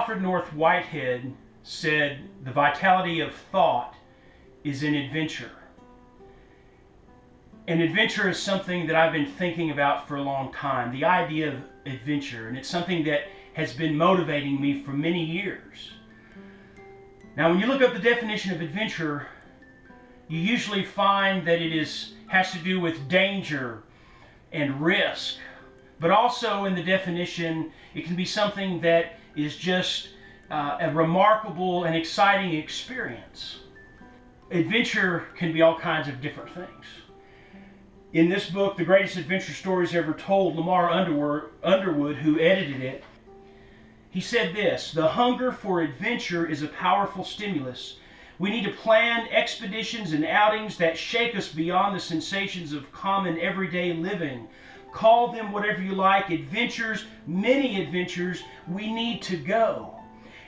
Alfred North Whitehead said, "The vitality of thought is in adventure." And adventure is something that I've been thinking about for a long time, the idea of adventure, and it's something that has been motivating me for many years. Now, when you look up the definition of adventure, you usually find that it has to do with danger and risk, but also in the definition, it can be something that is just a remarkable and exciting experience. Adventure can be all kinds of different things. In this book, The Greatest Adventure Stories Ever Told, Lamar Underwood, who edited it, he said this: "The hunger for adventure is a powerful stimulus. We need to plan expeditions and outings that shake us beyond the sensations of common everyday living. Call them whatever you like, adventures, many adventures, we need to go."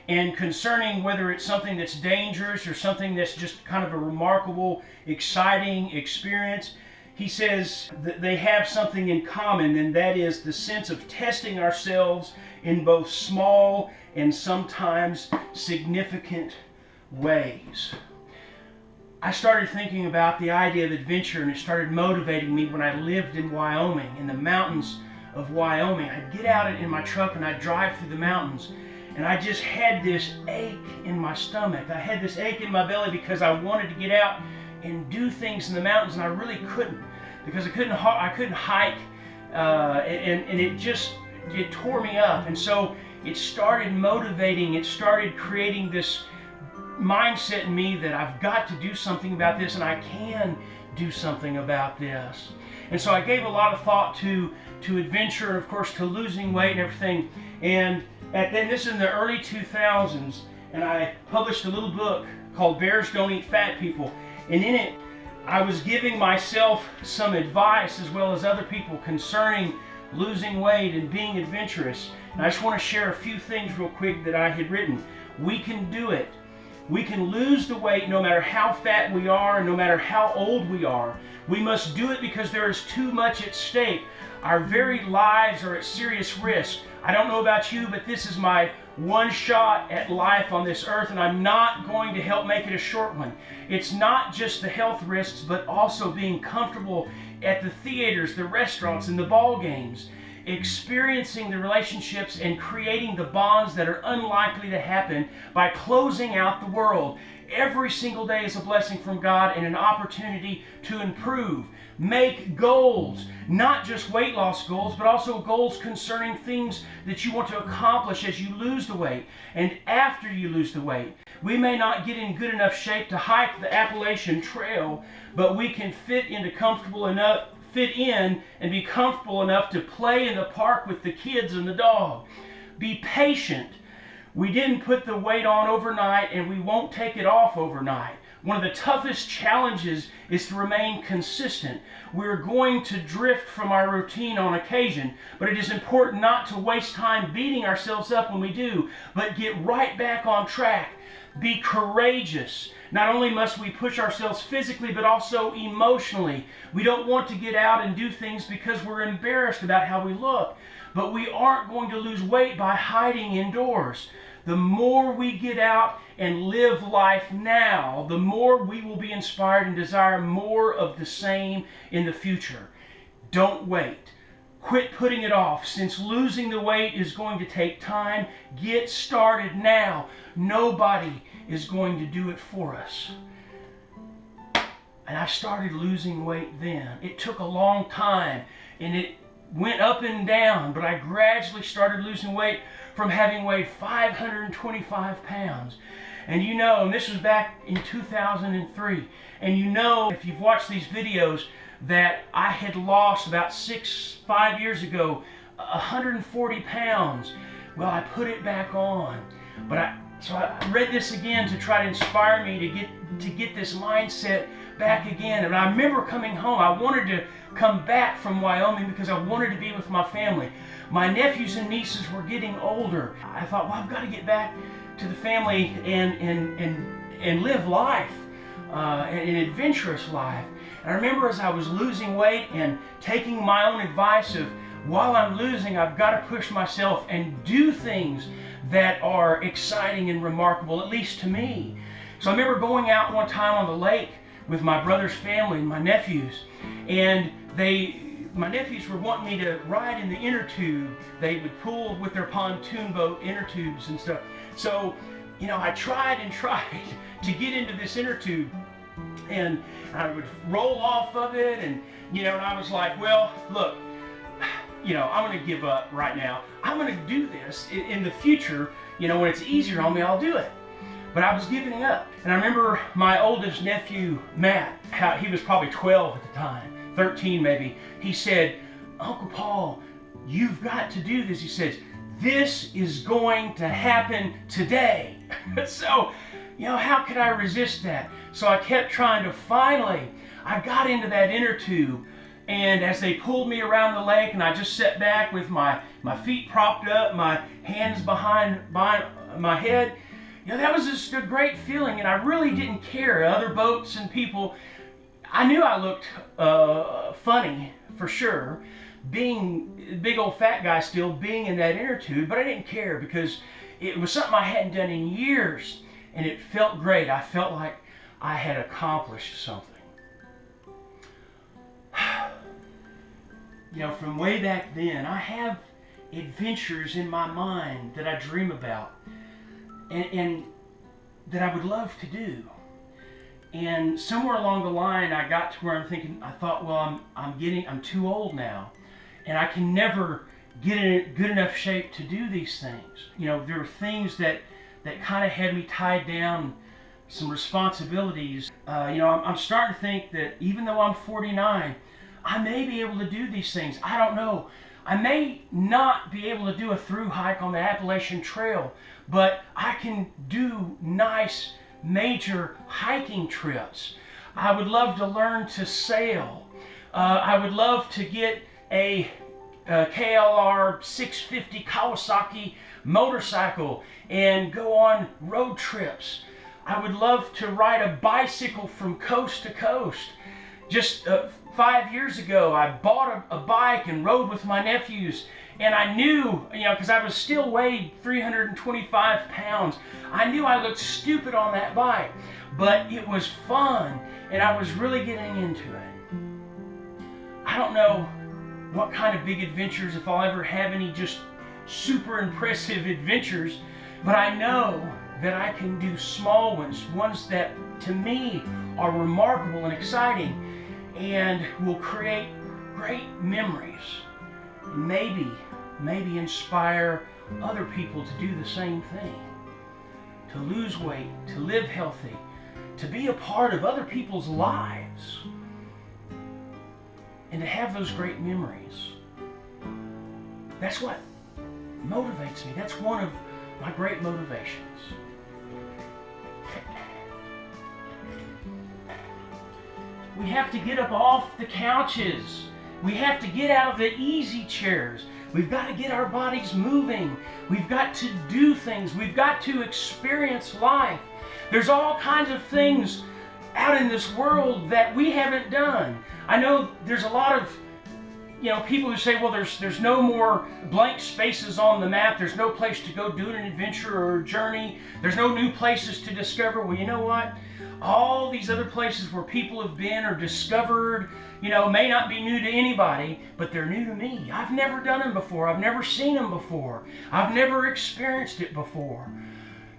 And concerning whether it's something that's dangerous or something that's just kind of a remarkable, exciting experience, he says that they have something in common, and that is the sense of testing ourselves in both small and sometimes significant ways. I started thinking about the idea of adventure, and it started motivating me when I lived in Wyoming, in the mountains of Wyoming. I'd get out in my truck and I'd drive through the mountains, and I just had this ache in my stomach. I had this ache in my belly because I wanted to get out and do things in the mountains, and I really couldn't, because I couldn't hike, and it tore me up. And so it started motivating, it started creating this mindset in me that I've got to do something about this, and I can do something about this. And so I gave a lot of thought to adventure, and of course to losing weight and everything. And this is in the early 2000s, and I published a little book called Bears Don't Eat Fat People. And in it, I was giving myself some advice as well as other people concerning losing weight and being adventurous. And I just want to share a few things real quick that I had written. We can do it. We can lose the weight no matter how fat we are and no matter how old we are. We must do it because there is too much at stake. Our very lives are at serious risk. I don't know about you, but this is my one shot at life on this earth, and I'm not going to help make it a short one. It's not just the health risks, but also being comfortable at the theaters, the restaurants, and the ball games, experiencing the relationships and creating the bonds that are unlikely to happen by closing out the world. Every single day is a blessing from God and an opportunity to improve. Make goals, not just weight loss goals, but also goals concerning things that you want to accomplish as you lose the weight and after you lose the weight. We may not get in good enough shape to hike the Appalachian Trail, but we can fit in and be comfortable enough to play in the park with the kids and the dog. Be patient. We didn't put the weight on overnight, and we won't take it off overnight. One of the toughest challenges is to remain consistent. We're going to drift from our routine on occasion, but it is important not to waste time beating ourselves up when we do, but get right back on track. Be courageous. Not only must we push ourselves physically, but also emotionally. We don't want to get out and do things because we're embarrassed about how we look, but we aren't going to lose weight by hiding indoors. The more we get out and live life now, the more we will be inspired and desire more of the same in the future. Don't wait. Quit putting it off. Since losing the weight is going to take time, get started now. Nobody is going to do it for us. And I started losing weight then. It took a long time, and it went up and down, but I gradually started losing weight from having weighed 525 pounds. And you know, and this was back in 2003, and you know, if you've watched these videos, that I had lost about 5 years ago 140 pounds. Well, I put it back on, so I read this again to try to inspire me to get this mindset back again. And I remember coming home. I wanted to come back from Wyoming because I wanted to be with my family. My nephews and nieces were getting older. I thought, well, I've got to get back to the family and live life, an adventurous life. And I remember as I was losing weight and taking my own advice of, while I'm losing, I've got to push myself and do things that are exciting and remarkable, at least to me. So I remember going out one time on the lake with my brother's family and my nephews, and my nephews were wanting me to ride in the inner tube. They would pull with their pontoon boat inner tubes and stuff. So, I tried and tried to get into this inner tube, and I would roll off of it, and I was like, well, look, I'm going to give up right now. I'm going to do this in the future. When it's easier on me, I'll do it. But I was giving up. And I remember my oldest nephew, Matt, he was probably 12 at the time, 13 maybe. He said, Uncle Paul, you've got to do this. He says, this is going to happen today. So, how could I resist that? So I kept trying to. Finally, I got into that inner tube. And as they pulled me around the lake, and I just sat back with my feet propped up, my hands behind my head, that was just a great feeling. And I really didn't care. Other boats and people, I knew I looked funny for sure, being a big old fat guy still, being in that inner tube, but I didn't care because it was something I hadn't done in years, and it felt great. I felt like I had accomplished something. From way back then, I have adventures in my mind that I dream about and that I would love to do. And somewhere along the line, I got to where I thought, well, I'm too old now, and I can never get in good enough shape to do these things. There were things that kind of had me tied down, some responsibilities. I'm starting to think that even though I'm 49, I may be able to do these things. I don't know. I may not be able to do a through hike on the Appalachian Trail, but I can do nice major hiking trips. I would love to learn to sail. I would love to get a KLR 650 Kawasaki motorcycle and go on road trips. I would love to ride a bicycle from coast to coast. Just 5 years ago, I bought a bike and rode with my nephews, and I knew, because I was still weighed 325 pounds, I knew I looked stupid on that bike, but it was fun, and I was really getting into it. I don't know what kind of big adventures, if I'll ever have any just super impressive adventures, but I know that I can do small ones that to me are remarkable and exciting, and will create great memories. Maybe inspire other people to do the same thing. To lose weight, to live healthy, to be a part of other people's lives, and to have those great memories. That's what motivates me. That's one of my great motivations. We have to get up off the couches. We have to get out of the easy chairs. We've got to get our bodies moving. We've got to do things. We've got to experience life. There's all kinds of things out in this world that we haven't done. I know there's a lot of people who say, well, there's no more blank spaces on the map. There's no place to go do an adventure or a journey. There's no new places to discover. Well, you know what? All these other places where people have been or discovered, may not be new to anybody, but they're new to me. I've never done them before. I've never seen them before. I've never experienced it before.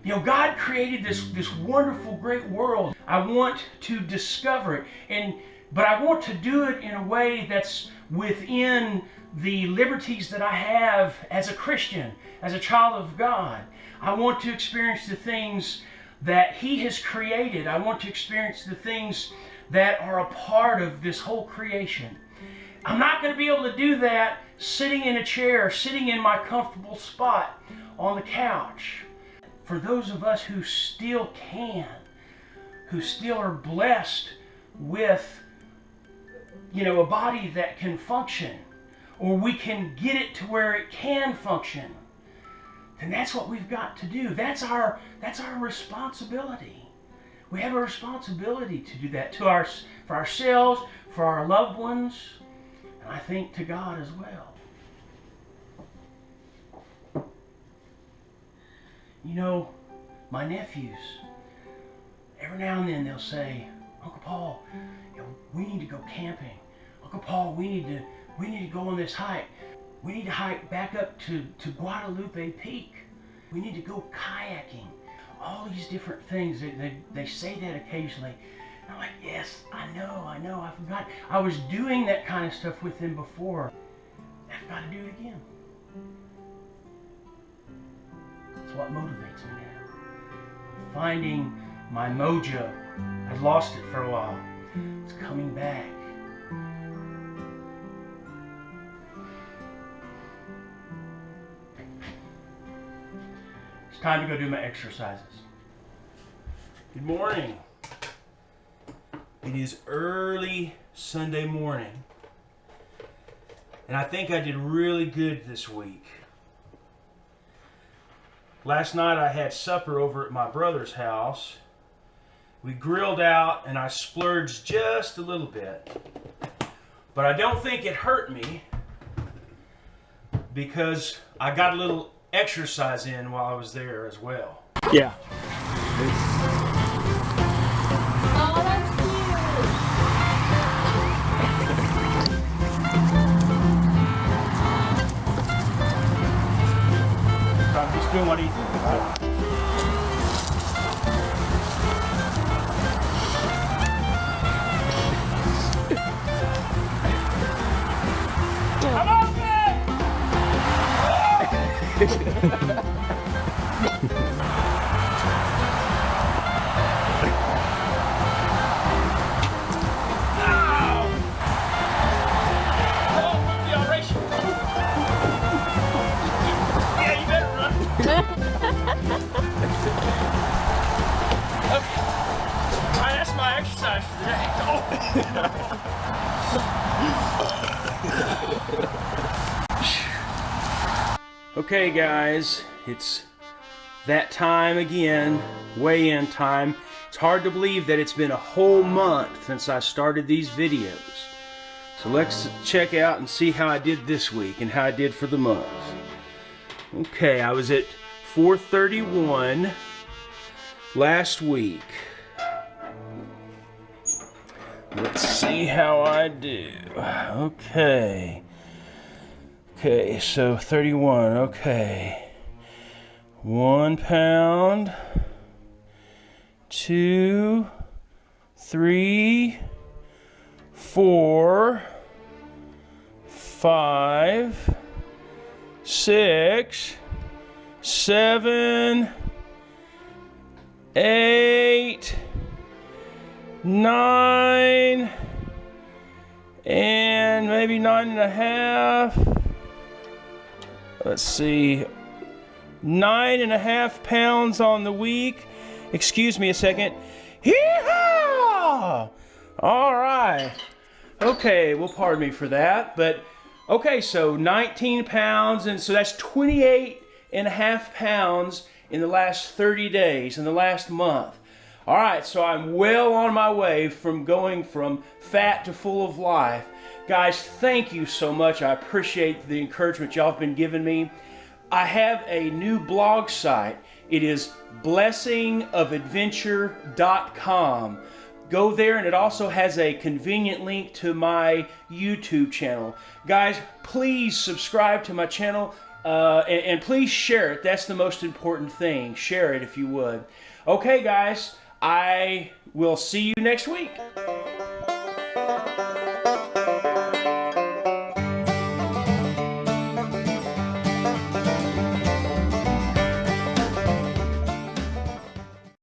God created this wonderful, great world. I want to discover it, but I want to do it in a way that's within the liberties that I have as a Christian, as a child of God. I want to experience the things that He has created. I want to experience the things that are a part of this whole creation. I'm not going to be able to do that sitting in a chair, sitting in my comfortable spot on the couch. For those of us who still can, who still are blessed with a body that can function, or we can get it to where it can function, then that's what we've got to do. That's our responsibility. We have a responsibility to do that for ourselves, for our loved ones, and I think to God as well. You know, my nephews, every now and then they'll say, Uncle Paul, we need to go camping. Uncle Paul, we need to go on this hike. We need to hike back up to Guadalupe Peak. We need to go kayaking. All these different things. They say that occasionally. And I'm like, yes, I know, I forgot. I was doing that kind of stuff with them before. I've got to do it again. That's what motivates me now. Finding my mojo. I lost it for a while. It's coming back. It's time to go do my exercises. Good morning. It is early Sunday morning, and I think I did really good this week. Last night I had supper over at my brother's house. We grilled out and I splurged just a little bit. But I don't think it hurt me because I got a little exercise in while I was there as well. Yeah. Oh, that's cute. I'm just doing what he did. Come on, man! That's my exercise for today. Okay, guys, it's that time again, weigh-in time. It's hard to believe that it's been a whole month since I started these videos. So let's check out and see how I did this week and how I did for the month. Okay, I was at 431 last week. Let's see how I do. Okay, so 31, okay. 1 pound, 2, 3, 4, 5, 6, 7, 8, 9, and maybe 9.5. Let's see, 9.5 pounds on the week. Excuse me a second. Hee-haw! All right. Okay, well, pardon me for that, but okay, so 19 pounds, and so that's 28.5 pounds in the last 30 days, in the last month. All right, so I'm well on my way from going from fat to full of life. Guys, thank you so much. I appreciate the encouragement y'all have been giving me. I have a new blog site. It is blessingofadventure.com. Go there, and it also has a convenient link to my YouTube channel. Guys, please subscribe to my channel and please share it. That's the most important thing. Share it if you would. Okay, guys, I will see you next week.